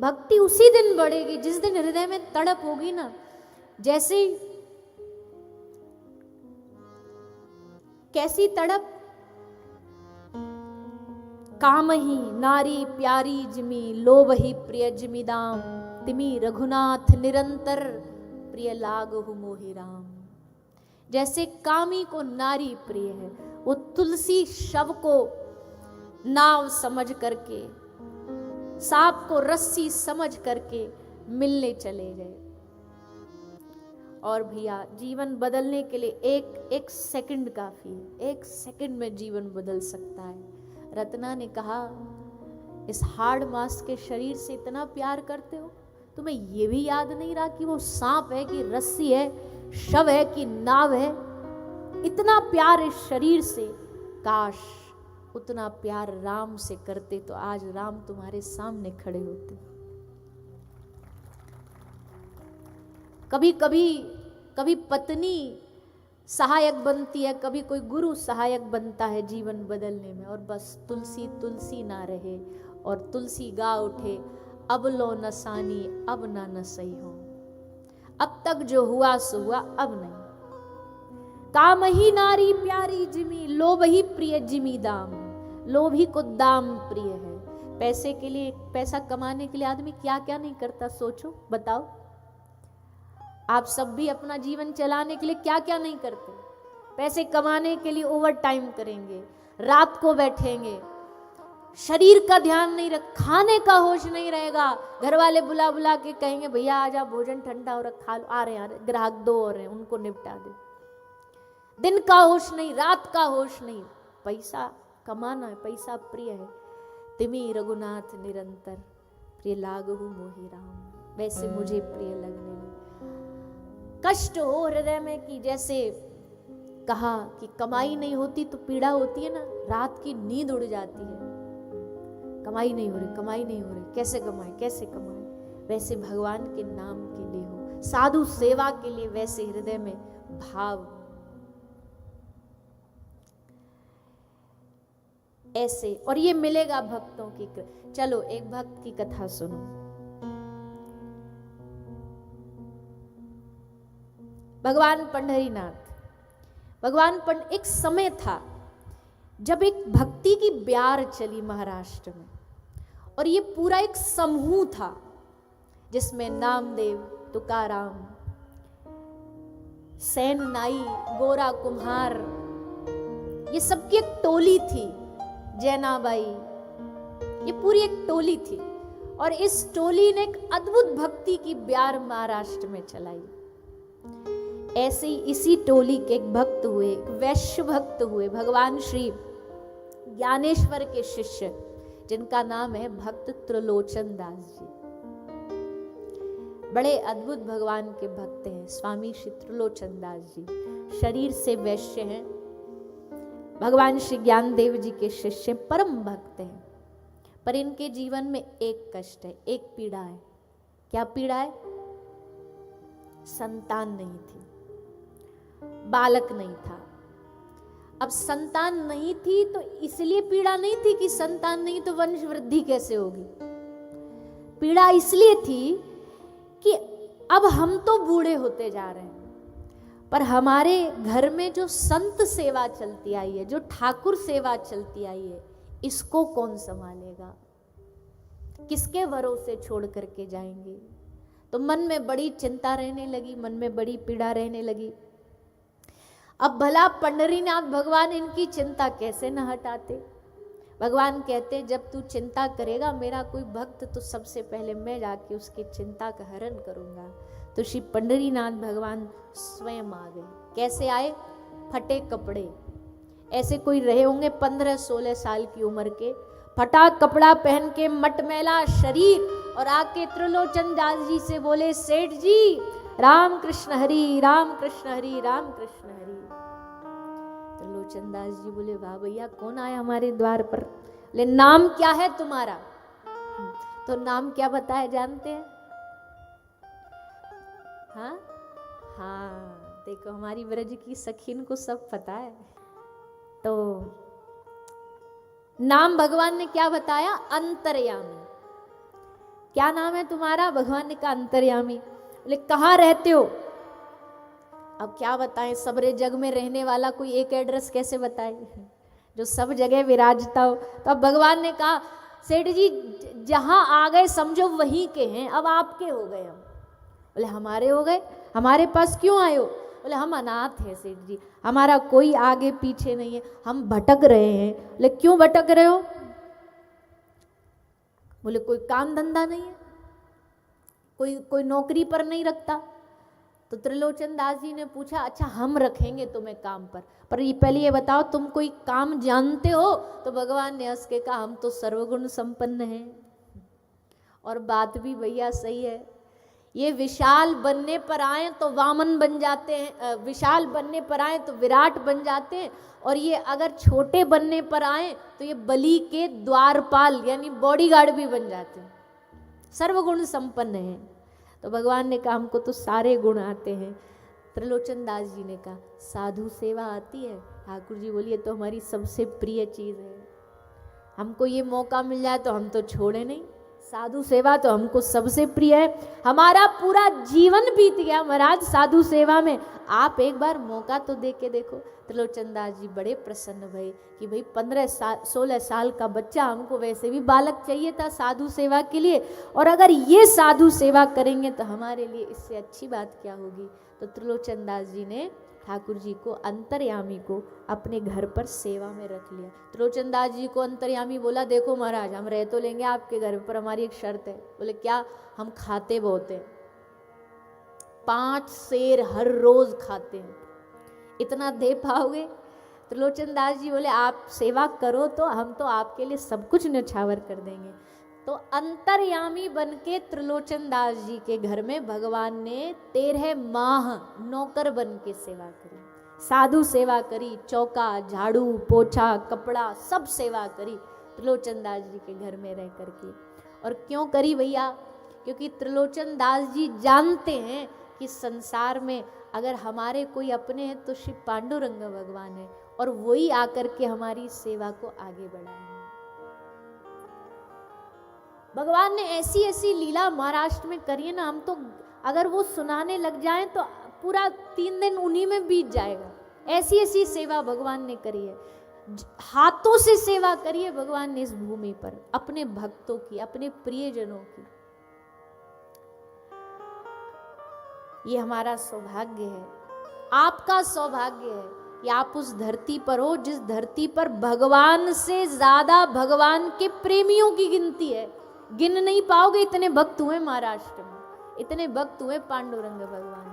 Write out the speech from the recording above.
भक्ति उसी दिन बढ़ेगी जिस दिन हृदय में तड़प होगी ना। जैसे कैसी तड़प, काम ही नारी प्यारी जिमी, लोभ ही प्रिय जिमी दाम, तिमी रघुनाथ निरंतर, प्रिय लागहु मोहि राम। जैसे कामी को नारी प्रिय है, वो तुलसी शव को नाव समझ करके, सांप को रस्सी समझ करके मिलने चले गए। और भैया जीवन बदलने के लिए एक सेकंड काफी है, एक सेकंड में जीवन बदल सकता है। रत्ना ने कहा, इस हार्ड मास के शरीर से इतना प्यार करते हो, तुम्हें ये भी याद नहीं रहा कि वो सांप है कि रस्सी है, शव है कि नाव है। इतना प्यार इस शरीर से, काश उतना प्यार राम से करते तो आज राम तुम्हारे सामने खड़े होते। कभी पत्नी सहायक बनती है, कभी कोई गुरु सहायक बनता है जीवन बदलने में, और बस तुलसी तुलसी ना रहे और तुलसी गा उठे, अब लो नसानी अब ना नसई हो, अब तक जो हुआ सो हुआ अब नहीं। काम ही नारी प्यारी जिमी, लोभ ही प्रिय जिमी दाम। लोभ ही को दाम प्रिय है। पैसे के लिए, पैसा कमाने के लिए आदमी क्या क्या नहीं करता, सोचो बताओ। आप सब भी अपना जीवन चलाने के लिए क्या क्या नहीं करते। पैसे कमाने के लिए ओवर टाइम करेंगे, रात को बैठेंगे, शरीर का ध्यान नहीं रख, खाने का होश नहीं रहेगा। घर वाले बुला बुला के कहेंगे भैया आजा भोजन ठंडा हो रहा, खा लो, आ रहे हैं ग्राहक दो और हैं उनको निपटा दे। दिन का होश नहीं, रात का होश नहीं। पैसा कमाना है, पैसा प्रिय है। तिमी रघुनाथ निरंतर, प्रिय लागहु मोहि राम। वैसे मुझे प्रिय लगने लगे। कष्ट हो हृदय में कि जैसे कहा कि कमाई नहीं होती तो पीड़ा होती है ना, रात की नींद उड़ जाती है। कमाई नहीं हो रही, कमाई नहीं हो रही, कैसे कमाए कैसे कमाए। वैसे भगवान के नाम के लिए हो, साधु सेवा के लिए वैसे हृदय में भाव ऐसे, और ये मिलेगा भक्तों की। चलो एक भक्त की कथा सुनो। भगवान पंढरीनाथ, एक समय था जब एक भक्ति की ब्यार चली महाराष्ट्र में, और ये पूरा एक समूह था जिसमें नामदेव, तुकाराम, सेन नाई, गोरा कुम्हार, ये सबकी एक टोली थी। जैनाबाई, ये पूरी एक टोली थी। और इस टोली ने एक अद्भुत भक्ति की ब्यार महाराष्ट्र में चलाई। ऐसे ही इसी टोली के एक भक्त हुए, एक वैश्य भक्त हुए, भगवान श्री ज्ञानेश्वर के शिष्य, जिनका नाम है भक्त त्रिलोचन दास जी। बड़े अद्भुत भगवान के भक्त हैं स्वामी श्री त्रिलोचन दास जी। शरीर से वैश्य हैं, भगवान श्री ज्ञानदेव जी के शिष्य, परम भक्त हैं। पर इनके जीवन में एक कष्ट है, एक पीड़ा है। क्या पीड़ा है? संतान नहीं थी, बालक नहीं था। अब संतान नहीं थी तो इसलिए पीड़ा नहीं थी कि संतान नहीं तो वंश वृद्धि कैसे होगी। पीड़ा इसलिए थी कि अब हम तो बूढ़े होते जा रहे हैं, पर हमारे घर में जो संत सेवा चलती आई है, जो ठाकुर सेवा चलती आई है, इसको कौन संभालेगा? किसके भरोसे छोड़ करके जाएंगे? तो मन में बड़ी चिंता रहने लगी, मन में बड़ी पीड़ा रहने लगी। अब भला पंढरीनाथ भगवान इनकी चिंता कैसे न हटाते? भगवान कहते जब तू चिंता करेगा मेरा कोई भक्त, तो सबसे पहले मैं जाके उसकी चिंता का हरण करूंगा। तो श्री पंढरीनाथ भगवान स्वयं आ गए। कैसे आए? फटे कपड़े, ऐसे कोई रहे होंगे 15-16 साल की उम्र के, फटा कपड़ा पहन के, मटमैला शरीर, और आके त्रिलोचन दास जी से बोले, सेठ जी राम कृष्ण हरि, राम कृष्ण हरि, राम कृष्ण हरि। त्रिलोचन दास जी बोले, वाह भैया कौन आया हमारे द्वार पर? ले नाम क्या है तुम्हारा? तो नाम क्या बताया जानते हैं? हाँ हाँ, देखो हमारी ब्रज की सखीन को सब पता है। तो नाम भगवान ने क्या बताया? अंतर्यामी। क्या नाम है तुम्हारा? भगवान ने कहा अंतर्यामी। बोले कहाँ रहते हो? अब क्या बताएं, सबरे जग में रहने वाला कोई एक एड्रेस कैसे बताए जो सब जगह विराजता हो। तो अब भगवान ने कहा सेठ जी जहां आ गए समझो वहीं के हैं, अब आपके हो गए हम। बोले हमारे हो गए? हमारे पास क्यों आए हो? बोले हम अनाथ हैं सेठ जी, हमारा कोई आगे पीछे नहीं है, हम भटक रहे हैं। बोले क्यों भटक रहे हो? बोले कोई काम धंधा नहीं है, कोई कोई नौकरी पर नहीं रखता। तो त्रिलोचन दास जी ने पूछा अच्छा हम रखेंगे तुम्हें काम पर ये पहले ये बताओ तुम कोई काम जानते हो? तो भगवान ने हंस के कहा हम तो सर्वगुण संपन्न हैं। और बात भी भैया सही है, ये विशाल बनने पर आए तो वामन बन जाते हैं, विशाल बनने पर आए तो विराट बन जाते हैं, और ये अगर छोटे बनने पर आए तो ये बलि के द्वारपाल यानी बॉडीगार्ड भी बन जाते हैं, सर्वगुण संपन्न हैं। तो भगवान ने कहा हमको तो सारे गुण आते हैं। त्रिलोचन दास जी ने कहा साधु सेवा आती है? ठाकुर जी बोलिए तो हमारी सबसे प्रिय चीज़ है, हमको ये मौका मिल जाए तो हम तो छोड़े नहीं। साधु सेवा तो हमको सबसे प्रिय है, हमारा पूरा जीवन बीत गया महाराज साधु सेवा में, आप एक बार मौका तो दे के देखो। त्रिलोचन दास जी बड़े प्रसन्न भए कि भाई 16 साल का बच्चा, हमको वैसे भी बालक चाहिए था साधु सेवा के लिए, और अगर ये साधु सेवा करेंगे तो हमारे लिए इससे अच्छी बात क्या होगी। तो त्रिलोचन दास जी ने ठाकुर जी को अंतर्यामी को अपने घर पर सेवा में रख लिया। त्रिलोचन दास जी को अंतर्यामी बोला देखो महाराज हम रह तो लेंगे आपके घर पर, हमारी एक शर्त है। बोले क्या? हम खाते बहुत हैं, 5 सेर हर रोज खाते हैं, इतना दे पाओगे? त्रिलोचन दास जी बोले आप सेवा करो तो हम तो आपके लिए सब कुछ न्यौछावर कर देंगे। तो अंतर्यामी बनके त्रिलोचन दास जी के घर में भगवान ने 13 माह नौकर बन के सेवा करी, साधु सेवा करी, चौका झाड़ू पोछा कपड़ा सब सेवा करी त्रिलोचन दास जी के घर में रह करके। और क्यों करी भैया? क्योंकि त्रिलोचन दास जी जानते हैं कि संसार में अगर हमारे कोई अपने हैं तो श्री पांडुरंग भगवान है, और वही आकर के हमारी सेवा को आगे बढ़ाएंगे। भगवान ने ऐसी ऐसी लीला महाराष्ट्र में करी है ना, हम तो अगर वो सुनाने लग जाएं तो पूरा 3 दिन उन्हीं में बीत जाएगा। ऐसी ऐसी सेवा भगवान ने करी है, हाथों से सेवा करी है भगवान ने इस भूमि पर, अपने भक्तों की, अपने प्रियजनों की। ये हमारा सौभाग्य है, आपका सौभाग्य है कि आप उस धरती पर हो जिस धरती पर भगवान से ज्यादा भगवान के प्रेमियों की गिनती है। गिन नहीं पाओगे, इतने भक्त हुए महाराष्ट्र में, इतने भक्त हुए पांडुरंग भगवान।